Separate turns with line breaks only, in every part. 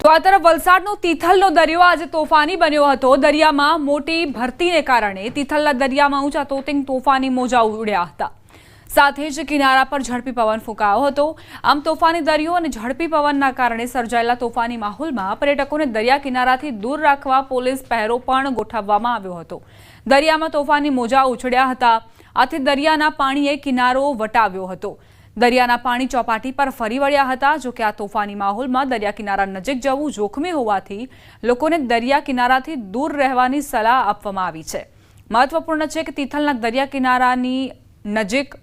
તો આ તરફ વલસાડનો તિથલનો દરિયો આજે તોફાની બન્યો હતો। દરિયામાં મોટી ભરતીને કારણે તિથલના દરિયામાં ઊંચા તોફાની મોજા ઉડ્યા હતા। સાથે જ કિનારા પર ઝડપી પવન ફૂંકાયો હતો। આમ તોફાની દરિયો અને ઝડપી પવનના કારણે સર્જાયેલા તોફાની માહોલમાં પર્યટકોને દરિયા કિનારાથી દૂર રાખવા પોલીસ પહેરો પણ ગોઠવવામાં આવ્યો હતો। દરિયામાં તોફાની મોજા ઉછળ્યા હતા, આથી દરિયાના પાણીએ કિનારો વટાવ્યો હતો। દરિયાના પાણી ચોપાટી પર ફરી વળ્યા હતા। જો કે આ તોફાની માહોલમાં દરિયા કિનારા નજીક જવું જોખમી હોવાથી લોકોને દરિયા કિનારાથી દૂર રહેવાની સલાહ આપવામાં આવી છે। મહત્વપૂર્ણ છે કે તિથલના દરિયા કિનારાની નજીક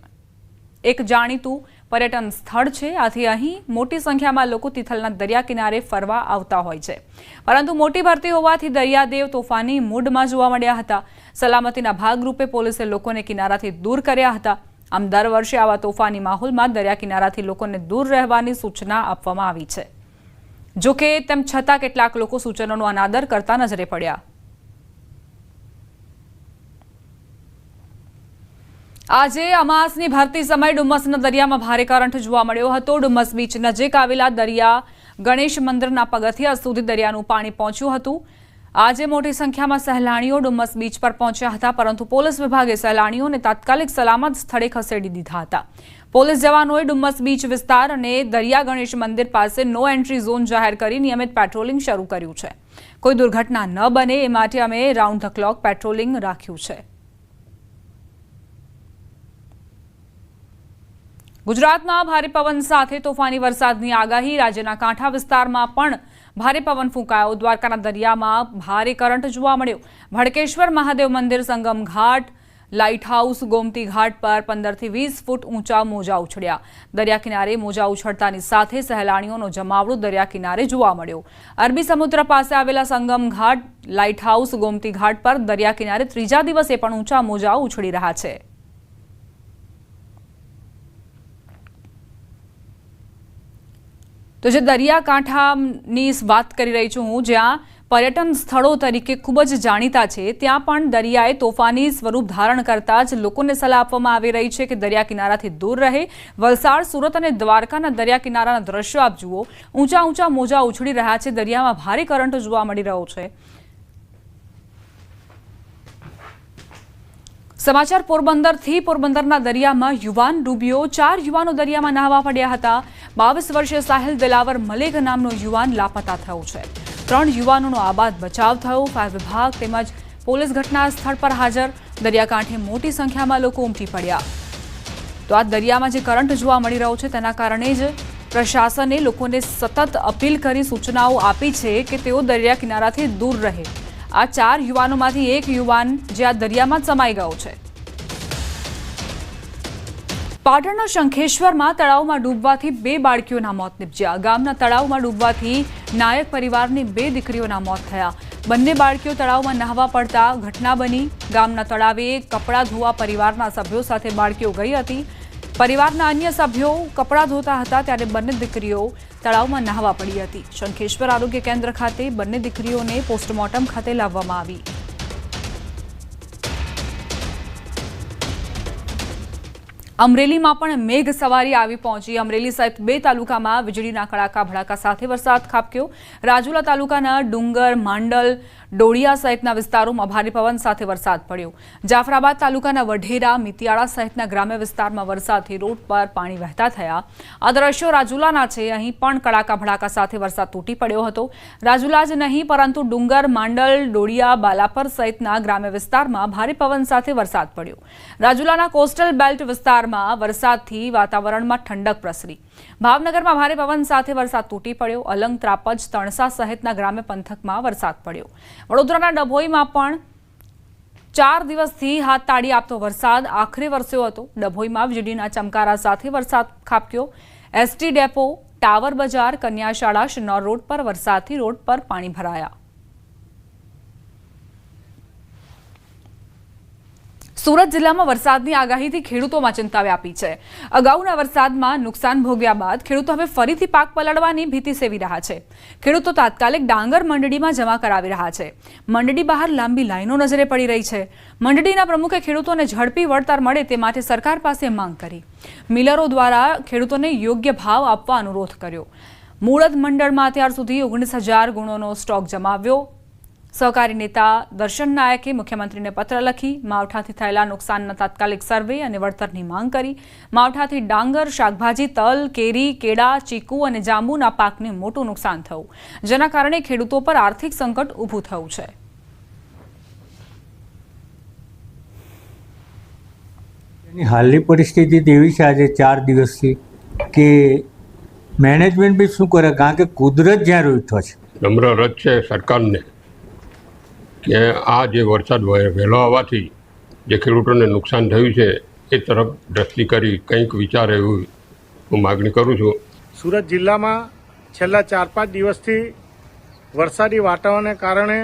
એક જાણીતું પર્યટન સ્થળ છે, આથી અહીં મોટી સંખ્યામાં લોકો તિથલના દરિયા કિનારે ફરવા આવતા હોય છે। પરંતુ મોટી ભરતી હોવાથી દરિયાદેવ તોફાની મૂડમાં જોવા મળ્યા હતા। સલામતીના ભાગરૂપે પોલીસે લોકોને કિનારાથી દૂર કર્યા હતા। આમ દર વર્ષે આવા તોફાની માહોલમાં દરિયા કિનારાથી લોકોને દૂર રહેવાની સૂચના આપવામાં આવી છે। જો કે તેમ છતાં કેટલાક લોકો સૂચનોનો અનાદર કરતા નજરે પડ્યા। આજે અમાસની ભરતી સમયે ડુમસના દરિયામાં ભારે કરંટ જોવા મળ્યો હતો। ડુમસ બીચ નજીક આવેલા દરિયા ગણેશ મંદિરના પગથિયા સુધી દરિયાનું પાણી પહોંચ્યું હતું। આજે મોટી સંખ્યામાં સહેલાણીઓ ડુમસ બીચ પર પહોંચ્યા હતા, પરંતુ પોલીસ વિભાગે સહેલાણીઓને તાત્કાલિક સલામત સ્થળે ખસેડી દીધા હતા। પોલીસ જવાનોએ ડુમસ બીચ વિસ્તાર અને દરિયા ગણેશ મંદિર પાસે નો એન્ટ્રી ઝોન જાહેર કરી નિયમિત પેટ્રોલિંગ શરૂ કર્યું છે। કોઈ દુર્ઘટના ન બને એ માટે અમે રાઉન્ડ ધ ક્લોક પેટ્રોલિંગ રાખ્યું છે। ગુજરાતમાં ભારે પવન સાથે તોફાની વરસાદની આગાહી। રાજ્યના કાંઠા વિસ્તારમાં પણ ભારે પવન ફૂંકાયો। દ્વારકાના દરિયામાં ભારે કરંટ જોવા મળ્યો। ભડકેશ્વર મહાદેવ મંદિર, સંગમ ઘાટ, લાઇટ હાઉસ, ગોમતી ઘાટ પર 15 થી 20 ફૂટ ઊંચા મોજા ઉછળ્યા। દરિયા કિનારે મોજા ઉછળતાની સાથે સહેલાણીઓનો જમાવડો દરિયા કિનારે જોવા મળ્યો। અરબી સમુદ્ર પાસે આવેલા સંગમ ઘાટ, લાઇટ હાઉસ, ગોમતી ઘાટ પર દરિયા કિનારે ત્રીજા દિવસે પણ ઊંચા મોજા ઉછળી રહ્યા છે। તો જે દરિયાકાંઠાની વાત કરી રહી છું હું, જ્યાં પર્યટન સ્થળો તરીકે ખૂબ જ જાણીતા છે, ત્યાં પણ દરિયાએ તોફાની સ્વરૂપ ધારણ કરતા જ લોકોને સલાહ આપવામાં આવી રહી છે કે દરિયા કિનારાથી દૂર રહે। વલસાડ, સુરત અને દ્વારકાના દરિયા કિનારાના દ્રશ્યો આપ જુઓ। ઊંચા ઊંચા મોજા ઉછળી રહ્યા છે, દરિયામાં ભારે કરંટ જોવા મળી રહ્યો છે। સમાચાર પોરબંદરથી। પોરબંદરના દરિયામાં યુવાન ડૂબ્યો। 4 યુવાનો દરિયામાં નહાવા પડ્યા હતા। 22 વર્ષીય સાહિલ દિલાવર મલેક નામનો યુવાન લાપતા થયો છે। 3 યુવાનોનો આબાદ બચાવ થયો। ફાયર વિભાગ તેમજ પોલીસ ઘટના સ્થળ પર હાજર। દરિયાકાંઠે મોટી સંખ્યામાં લોકો ઉમટી પડ્યા। તો આ દરિયામાં જે કરંટ જોવા મળી રહ્યો છે તેના કારણે જ પ્રશાસને લોકોને સતત અપીલ કરી સૂચનાઓ આપી છે કે તેઓ દરિયા કિનારાથી દૂર રહે। આ 4 યુવાનોમાંથી એક યુવાન જે આ દરિયામાં જ સમાઈ ગયો છે। પાટણના શંખેશ્વરમાં તળાવમાં ડૂબવાથી 2 બાળકીઓના મોત નિપજ્યા। ગામના તળાવમાં ડૂબવાથી નાયક પરિવારની 2 દીકરીઓના મોત થયા। બંને બાળકીઓ તળાવમાં નહાવા પડતા ઘટના બની। ગામના તળાવે કપડાં ધોવા પરિવારના સભ્યો સાથે બાળકીઓ ગઈ હતી। પરિવારના અન્ય સભ્યો કપડાં ધોતા હતા ત્યારે બંને દીકરીઓ તળાવમાં નહાવા પડી હતી। શંખેશ્વર આરોગ્ય કેન્દ્ર ખાતે બંને દીકરીઓને પોસ્ટમોર્ટમ ખાતે લાવવામાં આવી। અમરેલીમાં પણ મેઘ સવારી આવી પહોંચી। અમરેલી સહિત 2 તાલુકામાં વીજળીના કડાકા ભડાકા સાથે વરસાદ ખાબક્યો। રાજુલા તાલુકાના ડુંગર, માંડલ, ડોળિયા સહિતના વિસ્તારોમાં ભારે પવન સાથે વરસાદ પડ્યો। જાફરાબાદ તાલુકાના વઢેરા, મિતિયાળા સહિતના ગ્રામ્ય વિસ્તારમાં વરસાદથી રોડ પર પાણી વહેતા થયા। આ દ્રશ્યો રાજુલાના છે। અહીં પણ કડાકા ભડાકા સાથે વરસાદ તૂટી પડ્યો હતો। રાજુલા જ નહીં પરંતુ ડુંગર, માંડલ, ડોળિયા, બાલાપર સહિતના ગ્રામ્ય વિસ્તારમાં ભારે પવન સાથે વરસાદ પડ્યો। રાજુલાના કોસ્ટલ બેલ્ટ વિસ્તાર વરસાદથી વાતાવરણમાં ઠંડક પ્રસરી। ભાવનગરમાં ભારે પવન સાથે વરસાદ તૂટી પડ્યો। અલંગ, ત્રાપજ, તણસા સહિતના ગ્રામ્ય પંથકમાં વરસાદ પડ્યો। વડોદરાના ડભોઈમાં પણ 4 દિવસથી હાથ તાળી આપતો વરસાદ આખરે વરસ્યો હતો। ડભોઈમાં વીજળીના ચમકારા સાથે વરસાદ ખાબક્યો। એસટી ડેપો, ટાવર બજાર, કન્યા શાળા, શિનોર રોડ પર વરસાદથી રોડ પર પાણી ભરાયા। સુરત જિલ્લામાં વરસાદની આગાહીથી ખેડૂતોમાં ચિંતા વ્યાપી છે। અગાઉના વરસાદમાં નુકસાન ભોગવ્યા બાદ ખેડૂતો હવે ફરીથી પાક પલળવાની ભીતિ સેવી રહ્યા છે। ખેડૂતો તાત્કાલિક ડાંગર મંડળીમાં જમા કરાવી રહ્યા છે। મંડળી બહાર લાંબી લાઈનો નજરે પડી રહી છે। મંડળીના પ્રમુખે ખેડૂતોને ઝડપી વળતર મળે તે માટે સરકાર પાસે માંગ કરી। મિલરો દ્વારા ખેડૂતોને યોગ્ય ભાવ આપવા અનુરોધ કર્યો। મૂળદ મંડળમાં અત્યાર સુધી 19,000 ગુણોનો સ્ટોક જમાવ્યો. સહકારી નેતા દર્શન નાયકે મુખ્યમંત્રીને પત્ર લખી માવઠાથી થયેલા નુકસાનના તાત્કાલિક સર્વે અને વળતરની માંગ કરી. માવઠાથી ડાંગર, શાકભાજી, તલ, કેરી, કેળા, ચીકુ અને જાંબુના પાકને મોટું નુકસાન થયું, જેના કારણે ખેડૂતો પર આર્થિક સંકટ ઊભું થયું છે.
હાલની પરિસ્થિતિ એવી છે આજે 4 દિવસથી કે મેનેજમેન્ટ બી શું કરે, કારણ કે કુદરત જ્યાં રૂઠો છે.
નમ્ર રજ છે સરકારને કે આ જે વરસાદ વહેલો આવવાથી જે ખેડૂતોને નુકસાન થયું છે એ તરફ દ્રષ્ટિ કરી કંઈક વિચારે એવું હું માગણી કરું છું.
સુરત જિલ્લામાં છેલ્લા 4-5 દિવસથી વરસાદી વાતાવરણને કારણે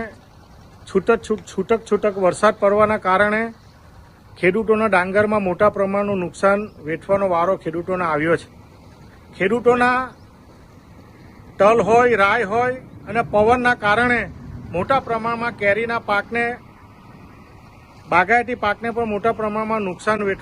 છૂટક વરસાદ પડવાના કારણે ખેડૂતોના ડાંગરમાં મોટા પ્રમાણનું નુકસાન વેઠવાનો વારો ખેડૂતોને આવ્યો છે. ખેડૂતોના તલ હોય, રાઈ હોય અને પવનના કારણે મોટા પ્રમાણમાં કેરીના પાકને, બાગાયતી પાકને પણ મોટા પ્રમાણમાં નુકસાન